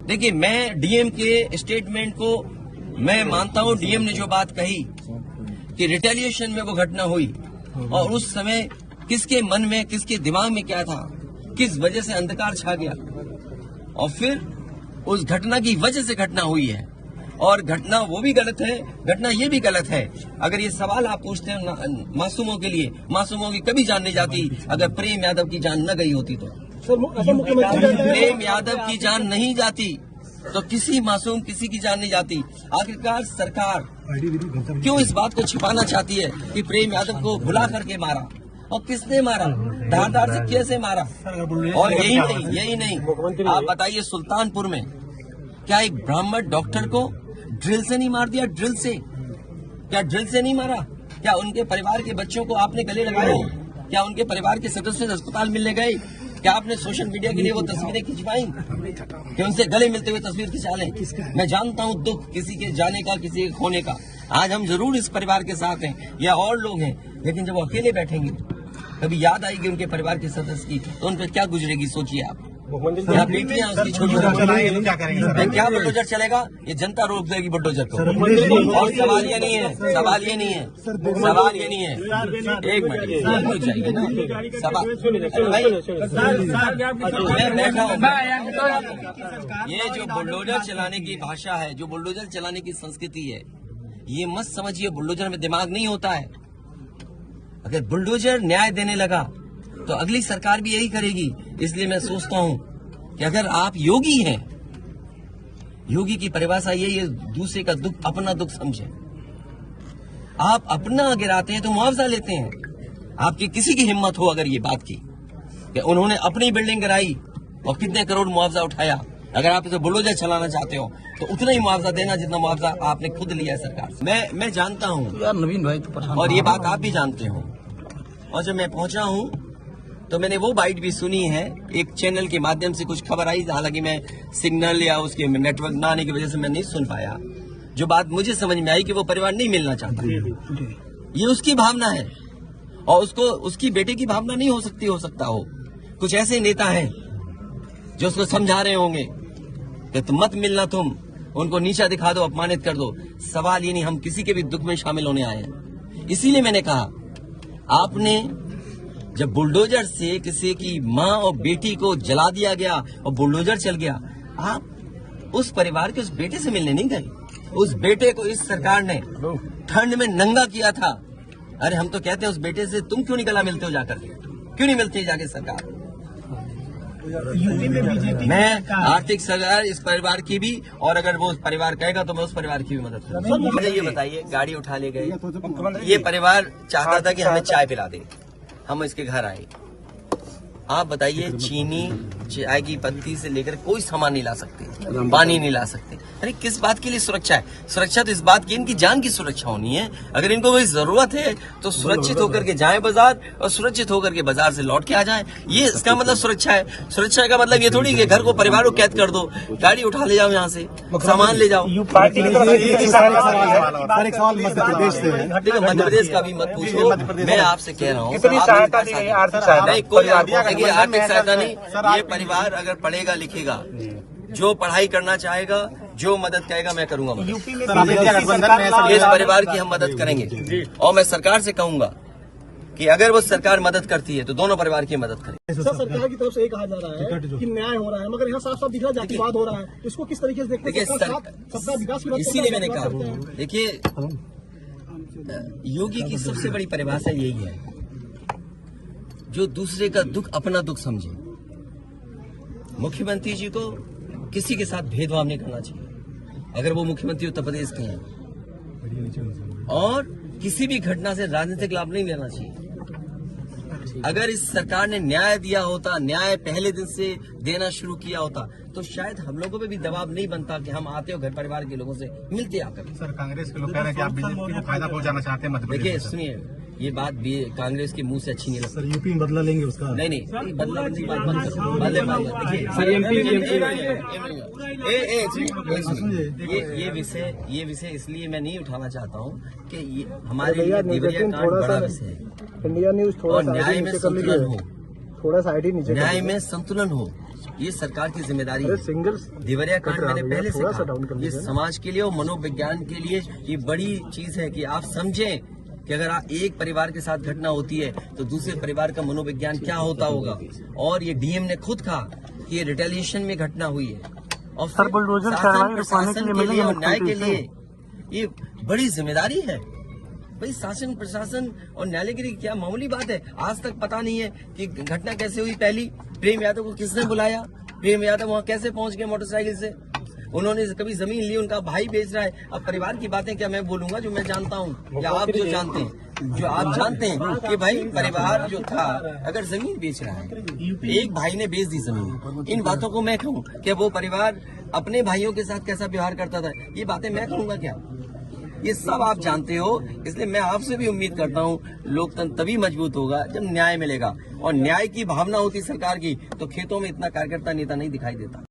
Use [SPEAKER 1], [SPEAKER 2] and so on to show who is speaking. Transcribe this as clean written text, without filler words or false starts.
[SPEAKER 1] देखिए, मैं डीएम के स्टेटमेंट को मैं मानता हूं। डीएम ने जो बात कही कि रिटेलिएशन में वो घटना हुई और उस समय किसके मन में, किसके दिमाग में क्या था, किस वजह से अंधकार छा गया और फिर उस घटना की वजह से घटना हुई है। और घटना वो भी गलत है, घटना ये भी गलत है। अगर ये सवाल आप पूछते हैं मासूमों के लिए, मासूमों की कभी जान नहीं जाती अगर प्रेम यादव की जान न गई होती तो। प्रेम यादव की जान नहीं जाती तो किसी मासूम किसी की जान नहीं जाती। आखिरकार सरकार क्यों इस बात को छिपाना चाहती है कि प्रेम यादव को भुला करके मारा और किसने मारा, धारदार से कैसे मारा। और यही नहीं आप बताइए, सुल्तानपुर में क्या एक ब्राह्मण डॉक्टर को ड्रिल से नहीं मार दिया? ड्रिल से, क्या ड्रिल से नहीं मारा? क्या उनके परिवार के बच्चों को आपने गले लगाए? क्या उनके परिवार के सदस्य अस्पताल मिलने गए? क्या आपने सोशल मीडिया के लिए वो तस्वीरें खिंचवाई कि उनसे गले मिलते हुए तस्वीर खिंचा लें? मैं जानता हूं दुख किसी के जाने का, किसी के खोने का। आज हम जरूर इस परिवार के साथ हैं या और लोग हैं, लेकिन जब वो अकेले बैठेंगे कभी याद आएगी उनके परिवार के सदस्य की तो उन पर क्या गुजरेगी, सोचिए आप। यहाँ बेटियां उसकी छोटी क्या बुलडोजर चलेगा? ये जनता रोक देगी बुलडोजर को। और सवाल ये नहीं है, सवाल ये नहीं है, सवाल ये नहीं है। एक मिनट रुक जाइए ना, सवाल मैं बैठा हूँ। ये जो बुलडोजर चलाने की भाषा है, जो बुलडोजर चलाने की संस्कृति है, ये मत समझिए बुलडोजर में दिमाग नहीं होता है। अगर बुलडोजर न्याय देने लगा तो अगली सरकार भी यही करेगी। इसलिए मैं सोचता हूं कि अगर आप योगी हैं, योगी की परिभाषा यही है, दूसरे का दुख अपना दुख समझे। आप अपना गिराते हैं तो मुआवजा लेते हैं। आपकी किसी की हिम्मत हो अगर ये बात की कि उन्होंने अपनी बिल्डिंग गिराई और कितने करोड़ मुआवजा उठाया, अगर आप इसे बुलडोजर चलाना चाहते हो तो उतना ही मुआवजा देना जितना मुआवजा आपने खुद लिया है सरकार से। मैं जानता हूँ यार नवीन भाई तो, और ये बात आप भी जानते हो। और जब मैं पहुंचा हूं तो मैंने वो बाइट भी सुनी है, एक चैनल के माध्यम से कुछ खबर आई, हालांकि मैं सिग्नल या उसके नेटवर्क ना आने की वजह से मैं नहीं सुन पाया। जो बात मुझे समझ में आई कि वो परिवार नहीं मिलना चाहता, ये उसकी भावना है और उसको उसकी बेटे की भावना नहीं हो सकता हो। कुछ ऐसे नेता हैं जो उसको समझा रहे होंगे कि तुम मत मिलना, तुम उनको नीचा दिखा दो, अपमानित कर दो। सवाल ये नहीं, हम किसी के भी दुख में शामिल होने आए हैं। इसीलिए मैंने कहा, आपने जब बुलडोजर से किसी की माँ और बेटी को जला दिया गया और बुलडोजर चल गया, आप उस परिवार के उस बेटे से मिलने नहीं गए। उस बेटे को इस सरकार ने ठंड में नंगा किया था। अरे हम तो कहते हैं उस बेटे से तुम क्यों नहीं गला मिलते हो जाकर, क्यों नहीं मिलते जाके सरकार? मैं आर्थिक सरकार इस परिवार की भी, और अगर वो परिवार कहेगा तो मैं उस परिवार की भी मदद करूंगा। मुझे ये बताइए, गाड़ी उठा ले गए, ये परिवार चाहता था कि हमें चाय पिला दे, हम इसके घर आए। आप बताइए, चीनी, चाय की पत्ती से लेकर कोई सामान नहीं ला सकते, पानी नहीं ला सकते। अरे किस बात के लिए सुरक्षा है? सुरक्षा तो इस बात की इनकी जान की सुरक्षा होनी है। अगर इनको कोई जरूरत है तो सुरक्षित होकर के जाएं बाजार और सुरक्षित होकर के बाजार से लौट के आ जाएं। ये इसका मतलब सुरक्षा है। सुरक्षा का मतलब ये थोड़ी कि घर को, परिवार को कैद कर दो, गाड़ी उठा ले जाओ, यहाँ से सामान ले जाओ। देखो, मध्य प्रदेश का भी मत पूछो, मैं आपसे कह रहा हूँ नहीं, कोई आर्थिक सहायता नहीं। ये परिवार अगर पढ़ेगा लिखेगा, जो पढ़ाई करना चाहेगा, जो मदद कहेगा मैं करूंगा मदद। इस परिवार की हम मदद करेंगे और मैं सरकार से कहूंगा कि अगर वो सरकार मदद करती है तो दोनों परिवार की मदद करें।
[SPEAKER 2] सर, सरकार की तरफ से ये कहा जा रहा है कि न्याय हो रहा है, मगर यहाँ साफ साफ दिख रहा है जातिवाद हो रहा है। इसको किस तरीके से देखते हैं?
[SPEAKER 1] इसीलिए मैंने कहा, देखिए, योगी की सबसे बड़ी परिभाषा यही है, जो दूसरे का दुख अपना दुख समझे। मुख्यमंत्री जी को किसी के साथ भेदभाव नहीं करना चाहिए अगर वो मुख्यमंत्री उत्तर प्रदेश के हैं, और किसी भी घटना से राजनीतिक लाभ नहीं लेना चाहिए। अगर इस सरकार ने न्याय दिया होता, न्याय पहले दिन से देना शुरू किया होता, तो शायद हम लोगों पे भी दबाव नहीं बनता कि हम आते हो घर परिवार के लोगों से मिलते आकर।
[SPEAKER 3] सर, कांग्रेस के लोग कह रहे हैं कि आप बीजेपी को फायदा पहुंचाना चाहते हैं।
[SPEAKER 1] देखिए, सुनिए, ये बात भी कांग्रेस के मुंह से अच्छी नहीं लगती।
[SPEAKER 2] सर, यूपी में बदला लेंगे उसका?
[SPEAKER 1] नहीं, बदला की बात मत करो। ये विषय इसलिए मैं नहीं उठाना चाहता हूँ कि ये हमारे लिए देवरिया कांड बड़ा विषय है।
[SPEAKER 2] इंडिया न्यूज
[SPEAKER 1] और न्याय में संतुलन हो,
[SPEAKER 2] थोड़ा सा आईडी नीचे,
[SPEAKER 1] न्याय में संतुलन हो। ये सरकार की जिम्मेदारी
[SPEAKER 2] अरे
[SPEAKER 1] है।
[SPEAKER 2] सिंगल
[SPEAKER 1] देवरिया कांड मैंने पहले से
[SPEAKER 2] थोड़ा सा डाउन
[SPEAKER 1] कहा,
[SPEAKER 2] कर
[SPEAKER 1] ये
[SPEAKER 2] लीजिए।
[SPEAKER 1] समाज के लिए और मनोविज्ञान के लिए ये बड़ी चीज है कि आप समझें कि अगर आप एक परिवार के साथ घटना होती है तो दूसरे परिवार का मनोविज्ञान क्या होता होगा। और ये डीएम ने खुद कहा कि ये रिटेलिएशन में घटना हुई है और
[SPEAKER 4] सर, बुलडोजर
[SPEAKER 1] शासन
[SPEAKER 4] कार्रवाई
[SPEAKER 1] प्रशासन
[SPEAKER 4] रुकवाने
[SPEAKER 1] के
[SPEAKER 4] के लिए
[SPEAKER 1] लिए और
[SPEAKER 4] मिलेगा
[SPEAKER 1] न्याय के
[SPEAKER 4] मुख्यमंत्री
[SPEAKER 1] लिए ये बड़ी जिम्मेदारी है। भाई शासन प्रशासन और न्यायालय के लिए क्या मामूली बात है। आज तक पता नहीं है कि घटना कैसे हुई। पहली, प्रेम यादव को किसने बुलाया, प्रेम यादव वहां कैसे पहुंच गए मोटरसाइकिल से, उन्होंने कभी जमीन ली, उनका भाई बेच रहा है। अब परिवार की बातें क्या मैं बोलूंगा जो मैं जानता हूँ या आप जो जानते हैं, जो आप जानते हैं कि भाई परिवार जो था अगर जमीन बेच रहा है, एक भाई ने बेच दी जमीन, इन बातों को मैं कहूँ कि वो परिवार अपने भाइयों के साथ कैसा व्यवहार करता था, ये बातें मैं कहूँगा क्या? ये सब आप जानते हो। इसलिए मैं आपसे भी उम्मीद करता हूँ लोकतंत्र तभी मजबूत होगा जब न्याय मिलेगा, और न्याय की भावना होती सरकार की तो खेतों में इतना कार्यकर्ता नेता नहीं दिखाई देता।